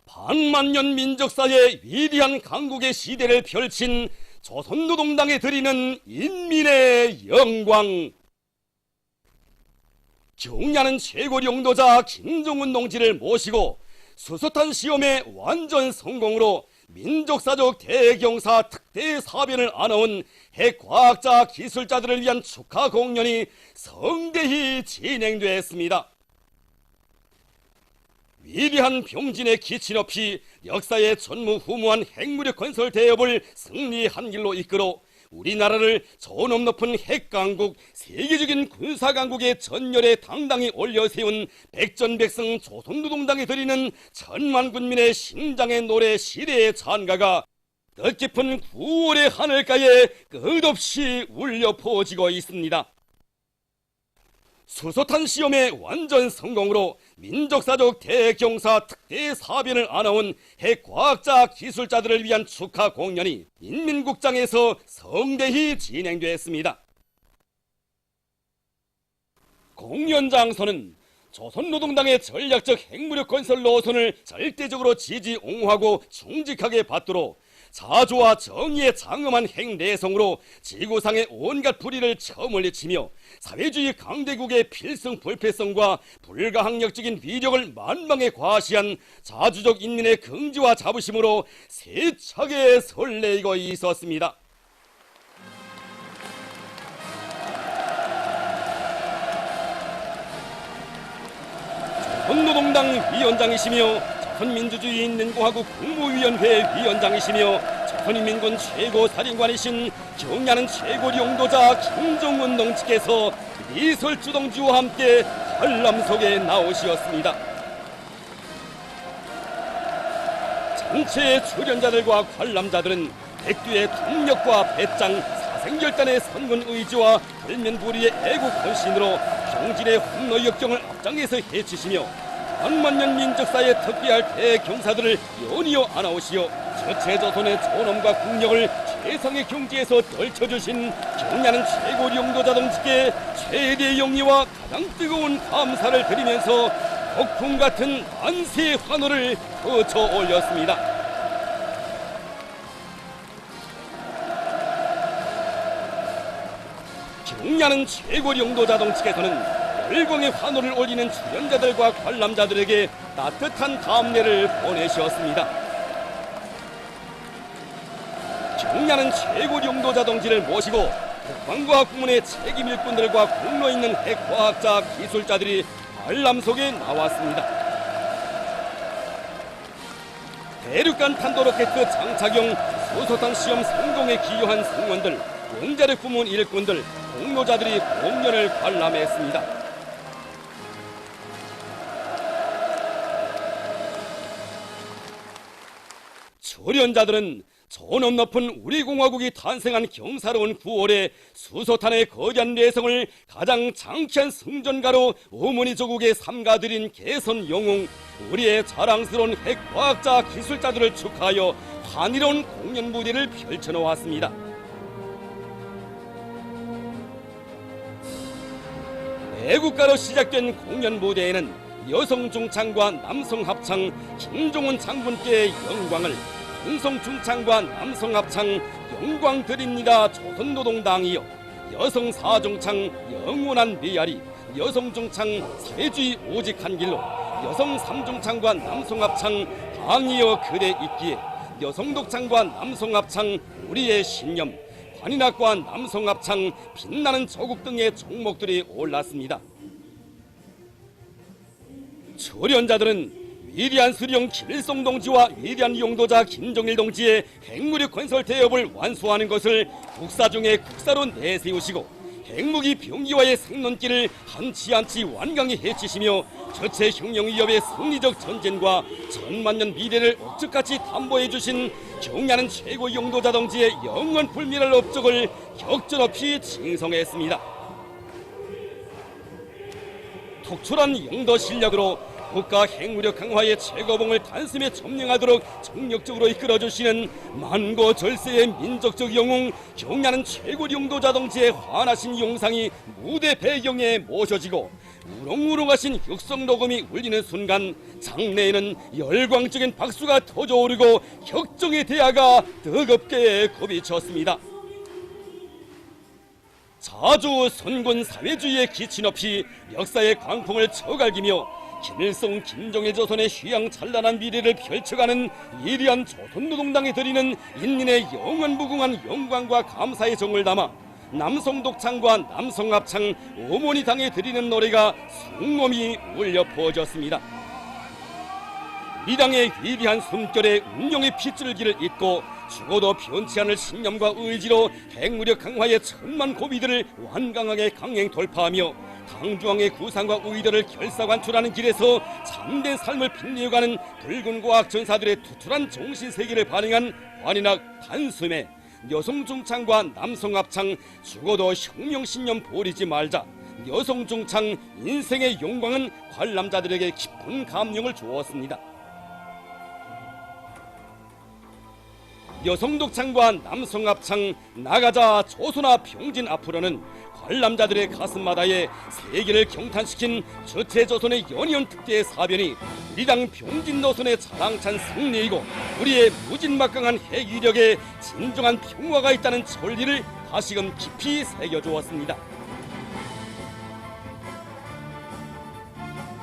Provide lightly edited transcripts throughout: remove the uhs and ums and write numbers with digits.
반만년 민족사의 위대한 강국의 시대를 펼친 조선노동당에 드리는 인민의 영광. 경야는 최고 용도자 김정은 동지를 모시고 수소탄 시험의 완전 성공으로 민족사적 대경사 특대 사변을 안아온 핵과학자 기술자들을 위한 축하 공연이 성대히 진행됐습니다. 위대한 병진의 기치 높이 역사의 전무후무한 핵무력 건설 대업을 승리한 길로 이끌어 우리나라를 저놈 높은 핵강국, 세계적인 군사강국의 전열에 당당히 올려세운 백전백승 조선노동당에 드리는 천만 군민의 심장의 노래 시대의 찬가가 뜻깊은 9월의 하늘가에 끝없이 울려 퍼지고 있습니다. 수소탄 시험의 완전 성공으로 민족사적 대경사 특대 사변을 안아온 핵과학자 기술자들을 위한 축하 공연이 인민국장에서 성대히 진행됐습니다. 공연 장소는 조선노동당의 전략적 핵무력 건설 노선을 절대적으로 지지 옹호하고 충직하게 받도록 자주와 정의에 장엄한 핵내성으로 지구상의 온갖 불의를 처물리치며 사회주의 강대국의 필승불패성과 불가항력적인 위력을 만방에 과시한 자주적 인민의 긍지와 자부심으로 세차게 설레이고 있었습니다. 조선노동당 위원장이시며 조선민주주의인민공화국 국무위원회 위원장이시며 조선인민군 최고사령관이신 경야는 최고 용도자 김정은 동지께서 미설주동지와 함께 한람 속에 나오시었습니다. 전체 출연자들과 관람자들은 백두의 동력과 배짱, 사생결단의 선군 의지와 불면불의의 애국 헌신으로 병진의 hun로 역경을 앞장에서 해치시며 반만년 민족사에 특기할 대경사들을 연이어 안아오시어 저체조선의 존엄과 국력을 최상의 경지에서 떨쳐주신 경야는 최고 용도자 동지께 최대 영예와 가장 뜨거운 감사를 드리면서 폭풍 같은 만세 환호를 거쳐 올렸습니다. 경야는 최고 용도자 동지께서는 열광의 환호를 올리는 출연자들과 관람자들에게 따뜻한 감례를 보내시었습니다. 경야는 최고 용도자 동지를 모시고 국방과학 부문의 책임 일꾼들과 공로 있는 핵과학자 기술자들이 관람 속에 나왔습니다. 대륙간 탄도로켓 장착용 수소탄 시험 성공에 기여한 승무원들, 원자력 부문 일꾼들, 공로자들이 공연을 관람했습니다. 출연자들은 존엄 높은 우리 공화국이 탄생한 경사로운 9월에 수소탄의 거대한 내성을 가장 장쾌한 승전가로 어머니 조국에 삼가드린 개선 영웅, 우리의 자랑스러운 핵과학자 기술자들을 축하하여 환희로운 공연 무대를 펼쳐놓았습니다. 애국가로 시작된 공연 무대에는 여성 중창과 남성 합창 김종훈 장군께의 영광을, 남성 중창과 남성 합창 영광 드립니다 조선노동당이여, 여성 사중창 영원한 메아리, 여성 중창 사회주의 오직 한 길로, 여성 삼중창과 남성 합창 당이여 그대 있기에, 여성 독창과 남성 합창 우리의 신념, 관인학과 남성 합창 빛나는 조국 등의 종목들이 올랐습니다. 출연자들은 위대한 수령 김일성 동지와 위대한 용도자 김정일 동지의 핵무력 건설 대업을 완수하는 것을 국사 중에 국사로 내세우시고 핵무기 병기와의 생론길을 한치 한치 완강히 해치시며 저체 혁명 위협의 승리적 전쟁과 천만년 미래를 억측같이 담보해 주신 경야는 최고 용도자 동지의 영원 불멸할 업적을 격전없이 칭송했습니다. 특출한 영도 실력으로 국가 핵무력 강화의 최고봉을 단숨에 점령하도록 정력적으로 이끌어주시는 만고절세의 민족적 영웅 경야는 최고 용도자 동지의 환하신 용상이 무대 배경에 모셔지고 우렁우렁하신 흑성 녹음이 울리는 순간 장내에는 열광적인 박수가 터져오르고 혁정의 대하가 뜨겁게 굽이쳤습니다. 자주 선군 사회주의의 기치 높이 역사의 광풍을 저갈기며 김일성 김정일 조선의 휘황찬란한 미래를 펼쳐가는 위대한 조선노동당에 드리는 인민의 영원무궁한 영광과 감사의 정을 담아 남성독창과 남성합창 어머니당에 드리는 노래가 숭엄히 울려 퍼졌습니다. 이 당의 위대한 숨결에 운명의 핏줄기를 잇고 죽어도 변치 않을 신념과 의지로 핵무력 강화의 천만 고비들을 완강하게 강행 돌파하며 당중앙의 구상과 의도를 결사관출하는 길에서 참된 삶을 빛내어가는 붉은 과학 전사들의 투철한 정신세계를 반영한 관인학 단숨에 여성중창과 남성합창 죽어도 혁명신념 버리지 말자. 여성중창 인생의 영광은 관람자들에게 깊은 감명을 주었습니다. 여성독창과 남성합창 나가자 조선아 병진 앞으로는 관람자들의 가슴마다에 세계를 경탄시킨 저체조선의 연이은 특대의 사변이 우리 당 병진 노선의 자랑찬 승리이고 우리의 무진막강한 핵위력에 진정한 평화가 있다는 진리를 다시금 깊이 새겨주었습니다.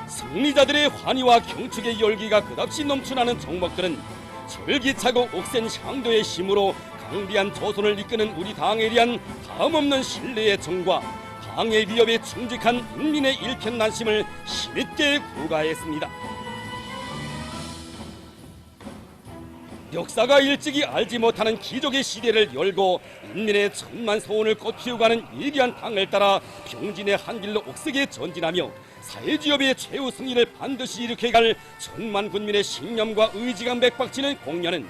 승리자들의 환희와 경축의 열기가 끝없이 넘쳐나는 정목들은 절기차고 옥센 향도의 힘으로 강대한 조선을 이끄는 우리 당에 대한 다음없는 신뢰의 정과 당의 위협에 충직한 인민의 일편단심을 힘있게 구가했습니다. 역사가 일찍이 알지 못하는 기적의 시대를 열고 인민의 천만 소원을 꽃피우가는 위대한 당을 따라 병진의 한 길로 옥색에 전진하며 사회주의의 최후 승리를 반드시 일으켜갈 천만 군민의 신념과 의지가 맥박치는 공연은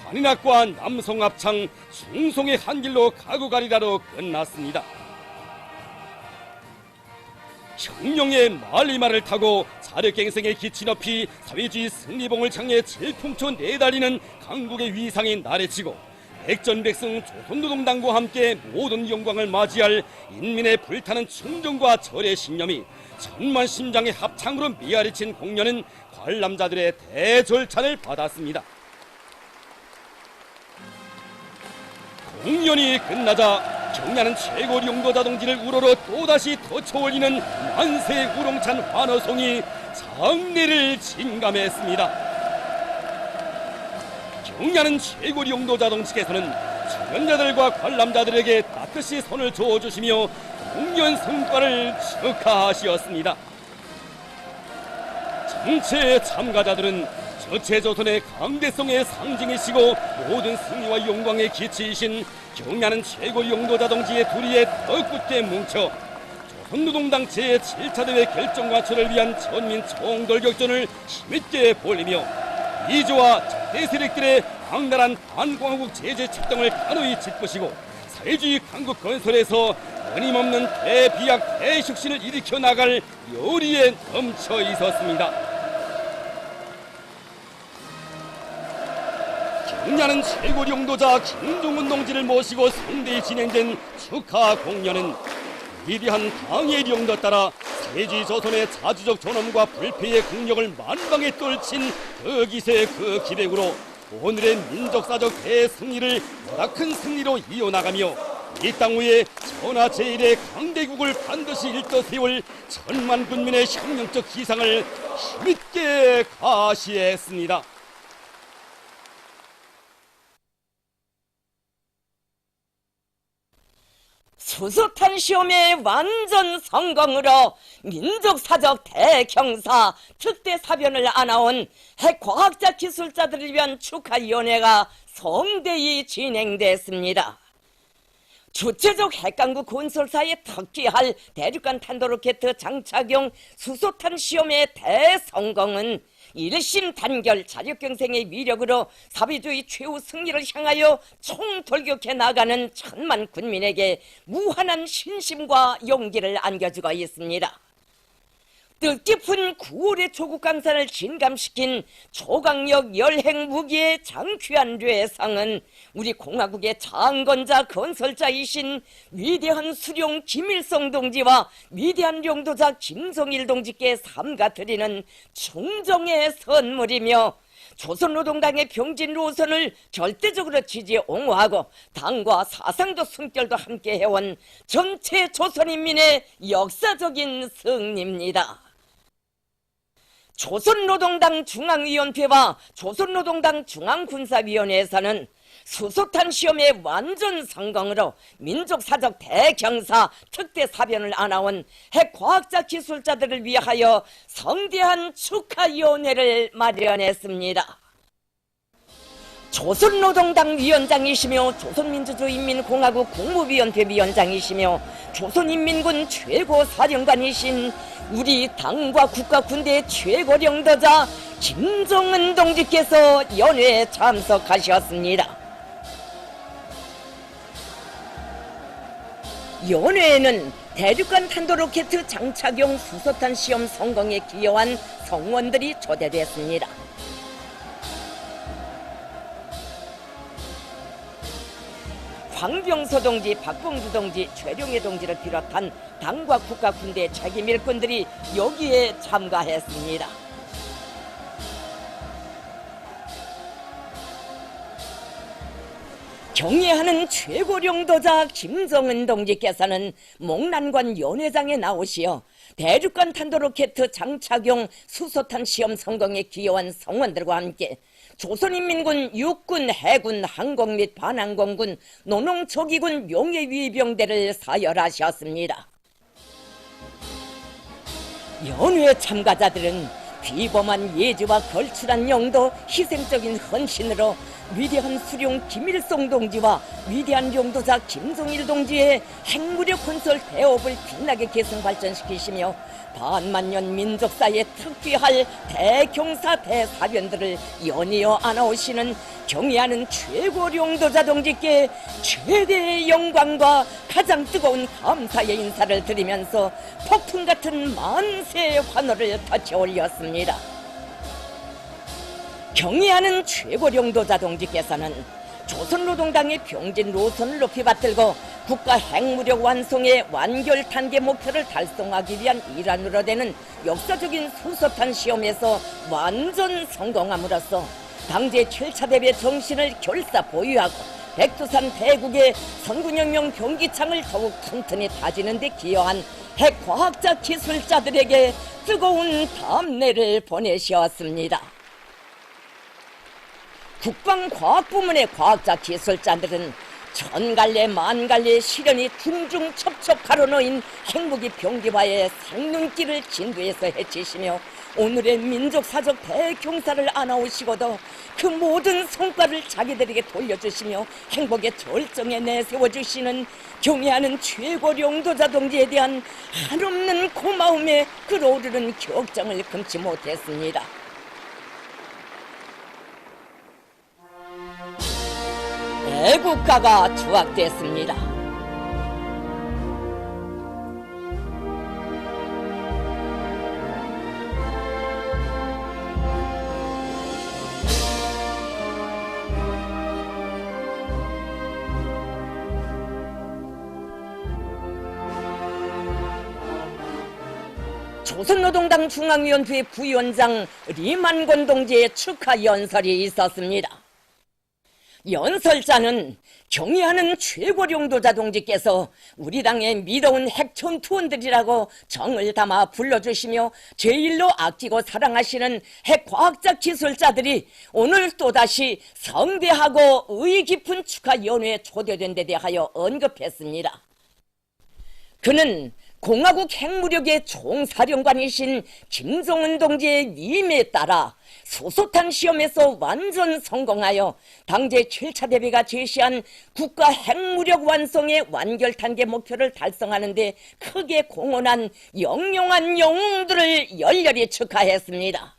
관인학과 남성합창 충성의 한 길로 가고 가리라로 끝났습니다. 혁명의 말리마를 타고 자력갱생의 기치 높이 사회주의 승리봉을 향해 질풍초 내달리는 강국의 위상이 나래치고 백전백승 조선노동당과 함께 모든 영광을 맞이할 인민의 불타는 충정과 절의 신념이 천만 심장의 합창으로 메아리친 공연은 관람자들의 대절찬을 받았습니다. 공연이 끝나자 경야는 최고 용도자동지를 우러러 또다시 터쳐올리는 만세 우렁찬 환호성이 장례를 진감했습니다. 경야는 최고 용도자동지께서는 출연자들과 관람자들에게 따뜻이 손을 저어주시며 공연 성과를 축하하시었습니다. 전체 참가자들은 저체조선의 강대성의 상징이시고 모든 승리와 영광의 기치이신 경야는 최고 용도자동지의 둘이에 더 굳게 뭉쳐 조선노동당 제7차 대회 결정관철을 위한 전민 총돌격전을 힘있게 벌리며 이조와 적대 세력들의 악랄한 반공화국 제재 책정을 단호히 짚으시고 사회주의 강국 건설에서 끊임없는 대비약 대혁신을 일으켜 나갈 요리에 넘쳐 있었습니다. 경야는 최고 용도자 김종훈 동지를 모시고 성대히 진행된 축하 공연은 위대한 당의 영도 따라 세지 조선의 자주적 존엄과 불패의 국력을 만방에 떨친 그 기세 그 기백으로 오늘의 민족사적 대승리를 보다 큰 승리로 이어나가며 이 땅 위에 천하 제1의 강대국을 반드시 일떠 세울 천만 군민의 혁명적 기상을 힘있게 가시했습니다. 수소탄 시험의 완전 성공으로 민족사적 대경사 특대 사변을 안아온 핵과학자 기술자들을 위한 축하위원회가 성대히 진행됐습니다. 주체적 핵강국 건설사에 특기할 대륙간 탄도로켓 장착용 수소탄 시험의 대성공은 일심 단결 자력경생의 위력으로 사회주의 최후 승리를 향하여 총돌격해 나가는 천만 군민에게 무한한 신심과 용기를 안겨주고 있습니다. 뜻깊은 9월의 조국 강산을 진감시킨 조강력 열행 무기의 장귀한 뇌상은 우리 공화국의 장건자 건설자이신 위대한 수령 김일성 동지와 위대한 용도자 김정일 동지께 삼가드리는 충정의 선물이며 조선노동당의 병진 노선을 절대적으로 지지 옹호하고 당과 사상도 숨결도 함께 해온 전체 조선인민의 역사적인 승리입니다. 조선노동당 중앙위원회와 조선노동당 중앙군사위원회에서는 수소탄 시험의 완전 성공으로 민족사적 대경사 특대사변을 안아온 핵과학자 기술자들을 위하여 성대한 축하위원회를 마련했습니다. 조선노동당 위원장이시며 조선민주주의인민공화국 국무위원회 위원장이시며 조선인민군 최고사령관이신 우리 당과 국가 군대의 최고령도자 김정은 동지께서 연회에 참석하셨습니다. 연회에는 대륙간 탄도로켓 장착용 수소탄 시험 성공에 기여한 성원들이 초대됐습니다. 황병서 동지, 박봉주 동지, 최룡해 동지를 비롯한 당과 국가 군대 책임 일꾼들이 여기에 참가했습니다. 경애하는 최고령도자 김정은 동지께서는 목난관 연회장에 나오시어 대륙간 탄도로켓 장착용 수소탄 시험 성공에 기여한 성원들과 함께 조선인민군 육군, 해군, 항공 및 반항공군, 노농조기군 용해위병대를 사열하셨습니다. 연회 참가자들은 비범한 예지와 걸출한 용도, 희생적인 헌신으로 위대한 수령 김일성 동지와 위대한 용도자 김정일 동지의 핵무력 건설 대업을 빛나게 계승 발전시키시며 반만년 민족사에 특비할 대경사 대사변들을 연이어 안아오시는 경애하는 최고 용도자 동지께 최대의 영광과 가장 뜨거운 감사의 인사를 드리면서 폭풍 같은 만세 환호를 터쳐 올렸습니다. 경애하는 최고령도자 동지께서는 조선노동당의 병진 노선을 높이 받들고 국가 핵무력 완성의 완결 단계 목표를 달성하기 위한 일환으로 되는 역사적인 수소탄 시험에서 완전 성공함으로써 당제 7차 대회 정신을 결사 보유하고 백두산 대국의 선군혁명 병기창을 더욱 튼튼히 다지는 데 기여한 핵과학자 기술자들에게 뜨거운 감례를 보내셨습니다. 국방과학부문의 과학자 기술자들은 천갈래 만갈래 시련이 둥둥 첩첩 가로놓인 핵무기 병기와의 생눈길을 진두에서 헤치시며 오늘의 민족사적 대경사를 안아오시고도 그 모든 성과를 자기들에게 돌려주시며 행복의 절정에 내세워주시는 경애하는 최고령도자 동지에 대한 한없는 고마움에 끓어오르는 격정을 금치 못했습니다. 애국가가 조각됐습니다. 조선노동당 중앙위원회 부위원장 리만권 동지의 축하 연설이 있었습니다. 연설자는 경애하는 최고령도자 동지께서 우리 당의 미로운 핵전투원들이라고 정을 담아 불러주시며 제일로 아끼고 사랑하시는 핵과학자 기술자들이 오늘 또다시 성대하고 의의 깊은 축하연회에 초대된 데 대하여 언급했습니다. 그는 공화국 핵무력의 총사령관이신 김정은 동지의 위임에 따라 수소탄 시험에서 완전 성공하여 당제 7차 대회가 제시한 국가 핵무력 완성의 완결 단계 목표를 달성하는 데 크게 공헌한 영영한 영웅들을 열렬히 축하했습니다.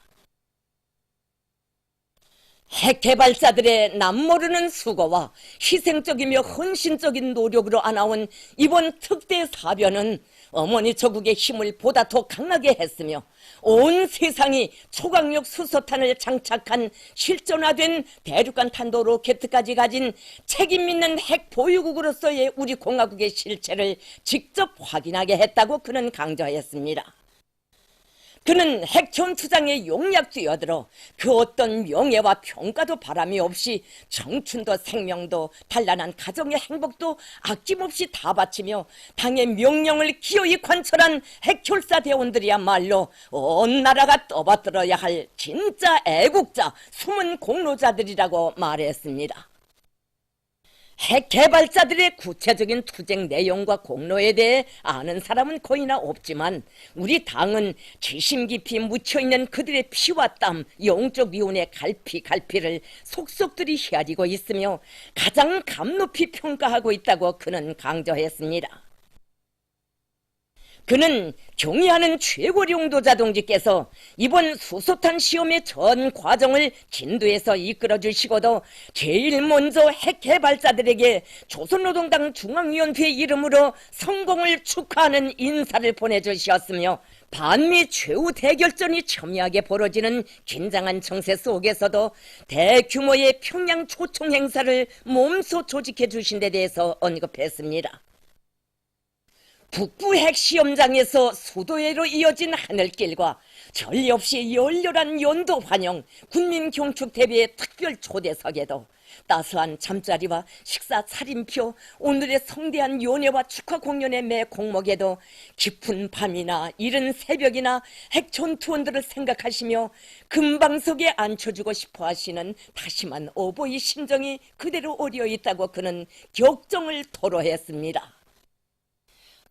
핵개발자들의 남모르는 수고와 희생적이며 헌신적인 노력으로 안아온 이번 특대 사변은 어머니 조국의 힘을 보다 더 강하게 했으며 온 세상이 초강력 수소탄을 장착한 실전화된 대륙간 탄도 로켓까지 가진 책임 있는 핵 보유국으로서의 우리 공화국의 실체를 직접 확인하게 했다고 그는 강조했습니다. 그는 핵전투장에 용약 뛰어들어 그 어떤 명예와 평가도 바람이 없이 청춘도 생명도 단란한 가정의 행복도 아낌없이 다 바치며 당의 명령을 기어이 관철한 핵혈사 대원들이야말로 온 나라가 떠받들어야 할 진짜 애국자, 숨은 공로자들이라고 말했습니다. 핵 개발자들의 구체적인 투쟁 내용과 공로에 대해 아는 사람은 거의나 없지만 우리 당은 지심 깊이 묻혀있는 그들의 피와 땀, 영적 위온의 갈피를 속속들이 헤아리고 있으며 가장 감높이 평가하고 있다고 그는 강조했습니다. 그는 경의하는 최고령도자 동지께서 이번 수소탄 시험의 전 과정을 진두에서 이끌어주시고도 제일 먼저 핵 개발자들에게 조선노동당 중앙위원회 이름으로 성공을 축하하는 인사를 보내주셨으며 반미 최후 대결전이 첨예하게 벌어지는 긴장한 정세 속에서도 대규모의 평양 초청 행사를 몸소 조직해 주신 데 대해서 언급했습니다. 북부 핵시험장에서 수도회로 이어진 하늘길과 전례 없이 열렬한 연도 환영, 군민경축 대회의 특별 초대석에도 따스한 잠자리와 식사 차림표, 오늘의 성대한 연회와 축하 공연의 매 공목에도 깊은 밤이나 이른 새벽이나 핵전투원들을 생각하시며 금방석에 앉혀주고 싶어 하시는 다심한 어버이 심정이 그대로 어려 있다고 그는 격정을 토로했습니다.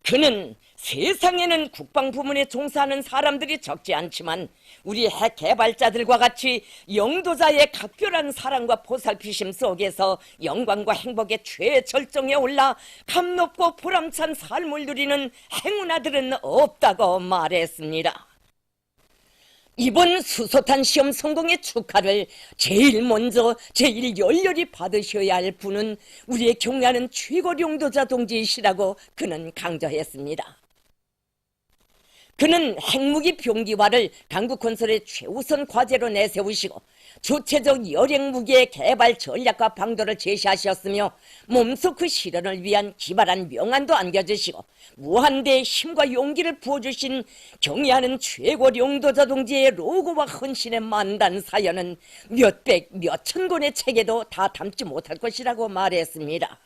그는 세상에는 국방부문에 종사하는 사람들이 적지 않지만 우리 핵 개발자들과 같이 영도자의 각별한 사랑과 보살피심 속에서 영광과 행복의 최절정에 올라 감높고 보람찬 삶을 누리는 행운아들은 없다고 말했습니다. 이번 수소탄 시험 성공의 축하를 제일 먼저 제일 열렬히 받으셔야 할 분은 우리의 경애하는 최고령도자 동지이시라고 그는 강조했습니다. 그는 핵무기 병기화를 강국건설의 최우선 과제로 내세우시고 주체적 열핵무기의 개발 전략과 방도를 제시하셨으며 몸소 그 실현을 위한 기발한 명안도 안겨주시고 무한대의 힘과 용기를 부어주신 경의하는 최고령도자 동지의 로고와 헌신의 만단 사연은 몇백, 몇천 권의 책에도 다 담지 못할 것이라고 말했습니다.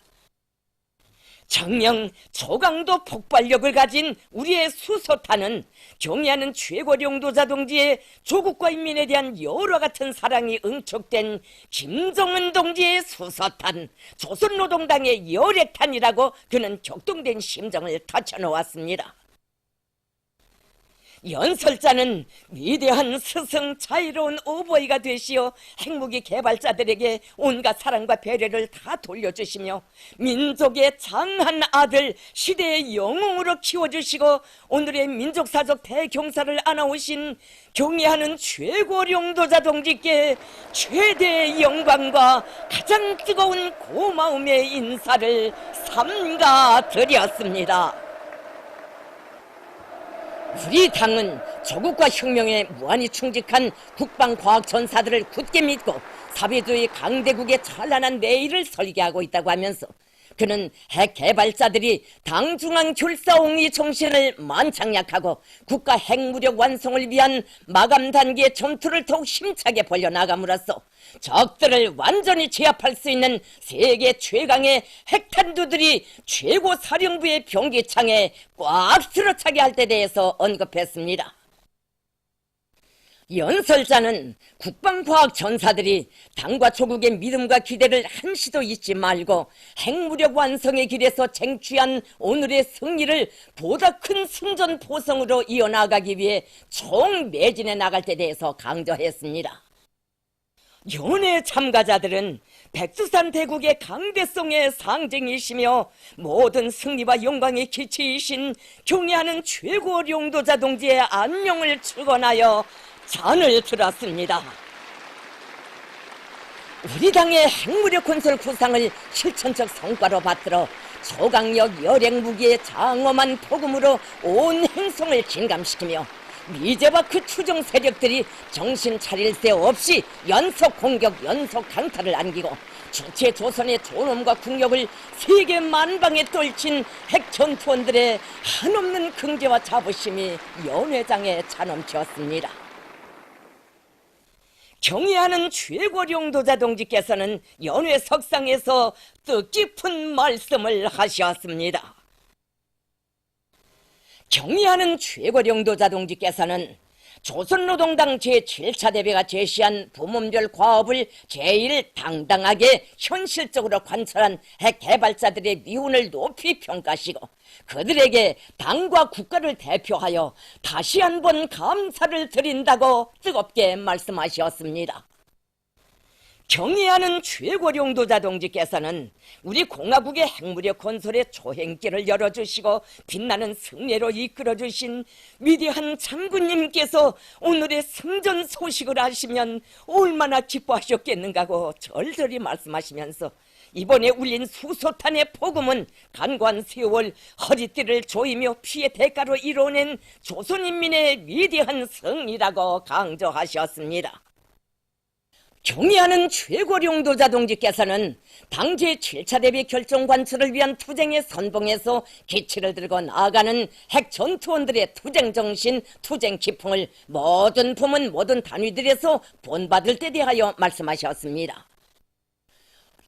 정령 초강도 폭발력을 가진 우리의 수소탄은 경의하는 최고령도자 동지의 조국과 인민에 대한 여러 같은 사랑이 응축된 김정은 동지의 수소탄, 조선노동당의 열핵탄이라고 그는 격동된 심정을 터쳐놓았습니다. 연설자는 위대한 스승 자유로운 오버이가 되시어 핵무기 개발자들에게 온갖 사랑과 배려를 다 돌려주시며 민족의 장한 아들 시대의 영웅으로 키워주시고 오늘의 민족사적 대경사를 안아오신 경의하는 최고령도자 동지께 최대의 영광과 가장 뜨거운 고마움의 인사를 삼가드렸습니다. 우리 당은 조국과 혁명에 무한히 충직한 국방과학 전사들을 굳게 믿고 사회주의 강대국의 찬란한 내일을 설계하고 있다고 하면서 그는 핵 개발자들이 당 중앙 결사옹의 정신을 만창약하고 국가 핵무력 완성을 위한 마감 단계의 전투를 더욱 힘차게 벌려나감으로써 적들을 완전히 제압할 수 있는 세계 최강의 핵탄두들이 최고 사령부의 병기창에 꽉 들어차게 할 때 대해서 언급했습니다. 연설자는 국방과학 전사들이 당과 조국의 믿음과 기대를 한시도 잊지 말고 핵무력 완성의 길에서 쟁취한 오늘의 승리를 보다 큰 승전 보성으로 이어나가기 위해 총매진해 나갈 때 대해서 강조했습니다. 연회 참가자들은 백두산 대국의 강대성의 상징이시며 모든 승리와 영광의 기치이신 경의하는 최고령도자 동지의 안녕을 축원하여 잔을 들었습니다. 우리 당의 핵무력 건설 구상을 실천적 성과로 받들어 초강력 열행 무기의 장엄한 폭음으로 온 행성을 진감시키며 미제와 그 추종 세력들이 정신 차릴 새 없이 연속 공격, 연속 강타를 안기고 주체 조선의 존엄과 국력을 세계 만방에 떨친 핵전투원들의 한없는 긍지와 자부심이 연회장에 차넘쳤습니다. 경의하는 최고령도자 동지께서는 연회 석상에서 뜻깊은 말씀을 하셨습니다. 경의하는 최고령도자 동지께서는 조선노동당 제7차 대회가 제시한 부문별 과업을 제일 당당하게 현실적으로 관철한 핵개발자들의 미운을 높이 평가하시고 그들에게 당과 국가를 대표하여 다시 한번 감사를 드린다고 뜨겁게 말씀하셨습니다. 경의하는 최고령도자 동지께서는 우리 공화국의 핵무력 건설의 초행길을 열어주시고 빛나는 승리로 이끌어주신 위대한 장군님께서 오늘의 승전 소식을 아시면 얼마나 기뻐하셨겠는가고 절절히 말씀하시면서 이번에 울린 수소탄의 폭음은 간관 세월 허리띠를 조이며 피의 대가로 이뤄낸 조선인민의 위대한 승리라고 강조하셨습니다. 경의하는 최고령도자 동지께서는 당 제7차 대비 결정 관철을 위한 투쟁의 선봉에서 기치를 들고 나아가는 핵전투원들의 투쟁정신, 투쟁기풍을 모든 부문, 모든 단위들에서 본받을 때 대하여 말씀하셨습니다.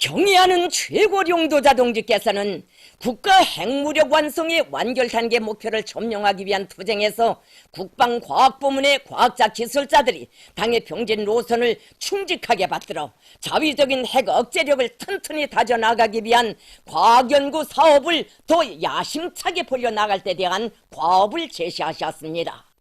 경의하는 최고령도자 동지께서는 국가 핵무력 완성의 완결 단계 목표를 점령하기 위한 투쟁에서 국방과학부문의 과학자 기술자들이 당의 병진 노선을 충직하게 받들어 자위적인 핵 억제력을 튼튼히 다져나가기 위한 과학연구 사업을 더 야심차게 벌여나갈 때 대한 과업을 제시하셨습니다.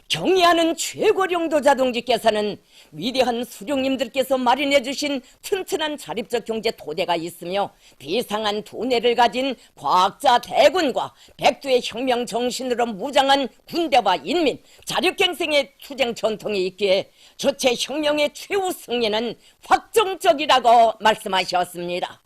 경의하는 최고령도자 동지께서는 위대한 수령님들께서 마련해 주신 튼튼한 자립적 경제 토대가 있으며 비상한 두뇌를 가진 과학자 대군과 백두의 혁명 정신으로 무장한 군대와 인민, 자력갱생의 투쟁 전통이 있기에 주체 혁명의 최후 승리는 확정적이라고 말씀하셨습니다.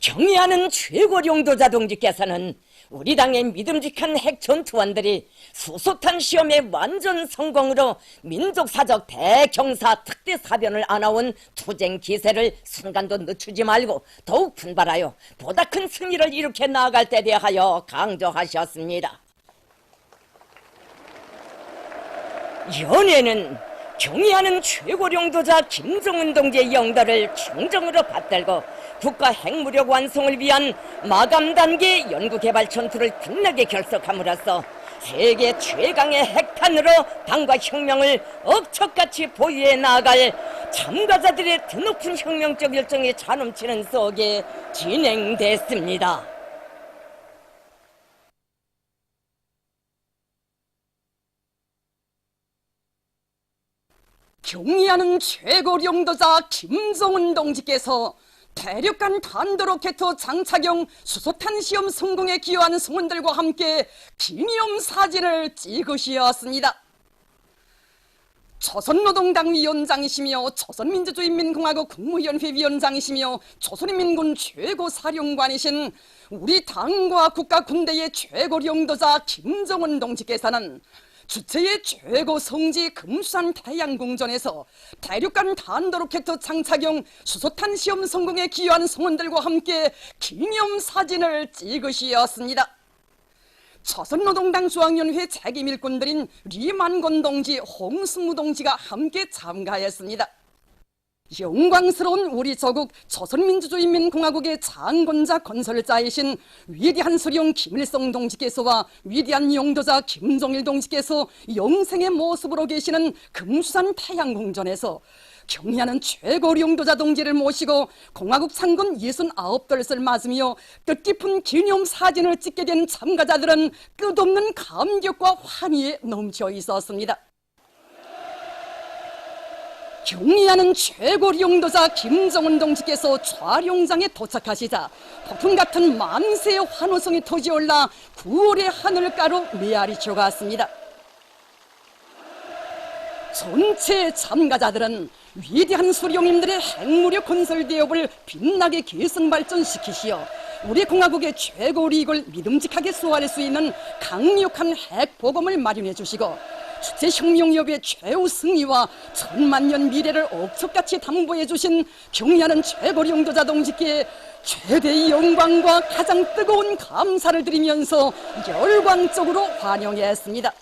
경의하는 최고령도자 동지께서는 우리 당의 믿음직한 핵전투원들이 수소탄 시험의 완전 성공으로 민족사적 대경사 특대사변을 안아온 투쟁 기세를 순간도 늦추지 말고 더욱 분발하여 보다 큰 승리를 일으켜 나아갈 때 대하여 강조하셨습니다. 연회는 경의하는 최고령도자 김정은 동지의 영달을 충정으로 받들고 국가 핵무력 완성을 위한 마감 단계 연구개발 전투를 극렬하게 결석함으로써 세계 최강의 핵탄으로 당과 혁명을 억척같이 보유해 나아갈 참가자들의 드높은 혁명적 열정이 차넘치는 속에 진행됐습니다. 경의하는 최고령도자 김정은 동지께서 대륙간 탄도로켓 장착용 수소탄 시험 성공에 기여한 성원들과 함께 기념사진을 찍으셨습니다. 조선노동당 위원장이시며 조선민주주의인민공화국 국무위원회 위원장이시며 조선인민군 최고사령관이신 우리 당과 국가 군대의 최고령도자 김정은 동지께서는 주체의 최고 성지 금수산 태양궁전에서 대륙간 탄도로켓 장착용 수소탄 시험 성공에 기여한 성원들과 함께 기념사진을 찍으셨습니다. 조선노동당 중앙위원회 책임일꾼들인 리만곤 동지, 홍승무 동지가 함께 참가했습니다. 영광스러운 우리 조국 조선민주주의인민공화국의 창건자 건설자이신 위대한 수령 김일성 동지께서와 위대한 용도자 김정일 동지께서 영생의 모습으로 계시는 금수산 태양궁전에서 경의하는 최고령도자 동지를 모시고 공화국 창건 69돌을 맞으며 뜻깊은 기념사진을 찍게 된 참가자들은 끝없는 감격과 환희에 넘쳐 있었습니다. 경의하는 최고령도자 김정은 동지께서 촬영장에 도착하시자 폭풍 같은 만세의 환호성이 터지올라 9월의 하늘가로 메아리쳐 갔습니다. 전체 참가자들은 위대한 수령님들의 핵무력 건설 대업을 빛나게 계승 발전시키시어 우리 공화국의 최고 이익을 믿음직하게 수호할 수 있는 강력한 핵보검을 마련해 주시고 주체혁명협의 최후 승리와 천만년 미래를 억척같이 담보해 주신 경의하는 최고 영도자 동지께 최대의 영광과 가장 뜨거운 감사를 드리면서 열광적으로 환영했습니다.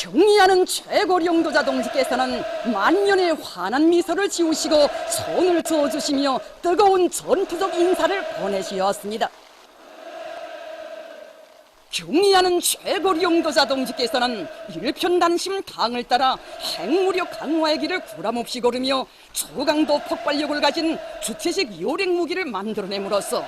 경의하는 최고 영도자 동지께서는 만년의 환한 미소를 지우시고 손을 저어주시며 뜨거운 전투적 인사를 보내시었습니다. 경의하는 최고 영도자 동지께서는 일편단심 당을 따라 핵무력 강화의 길을 구람없이 걸으며 초강도 폭발력을 가진 주체식 요랭 무기를 만들어냄으로써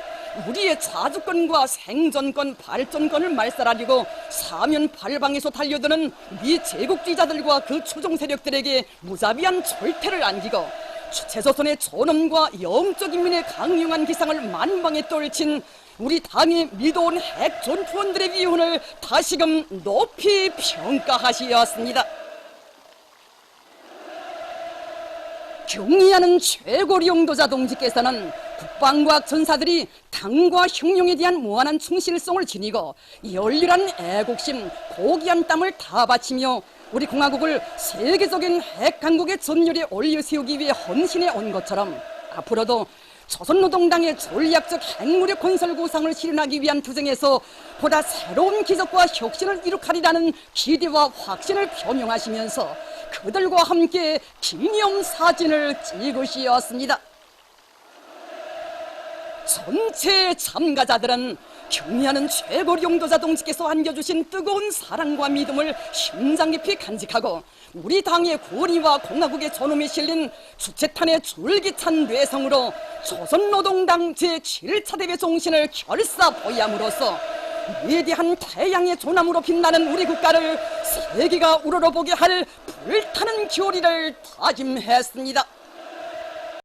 우리의 자주권과 생존권, 발전권을 말살하려고 사면 팔방에서 달려드는 미 제국주의자들과 그 추종 세력들에게 무자비한 절퇴를 안기고 주체조선의 존엄과 영적 인민의 강력한 기상을 만방에 떨친 우리 당의 믿어온 핵전투원들의 위훈을 다시금 높이 평가하시었습니다. 경의하는 최고 영도자 동지께서는 국방과학 전사들이 당과 혁명에 대한 무한한 충실성을 지니고 열렬한 애국심, 고귀한 땀을 다 바치며 우리 공화국을 세계적인 핵강국의 전열에 올려세우기 위해 헌신해 온 것처럼 앞으로도 조선노동당의 전략적 핵무력 건설 구상을 실현하기 위한 투쟁에서 보다 새로운 기적과 혁신을 이룩하리라는 기대와 확신을 표명하시면서 그들과 함께 기념사진을 찍으시었습니다. 전체 참가자들은 경의하는 최고 영도자 동지께서 안겨주신 뜨거운 사랑과 믿음을 심장 깊이 간직하고 우리 당의 권위와 공화국의 존엄이 실린 주체탄의 줄기찬 뇌성으로 조선노동당 제7차 대회 정신을 결사보이함으로써 위대한 태양의 조남으로 빛나는 우리 국가를 세계가 우러러보게 할 불타는 교리를 다짐했습니다.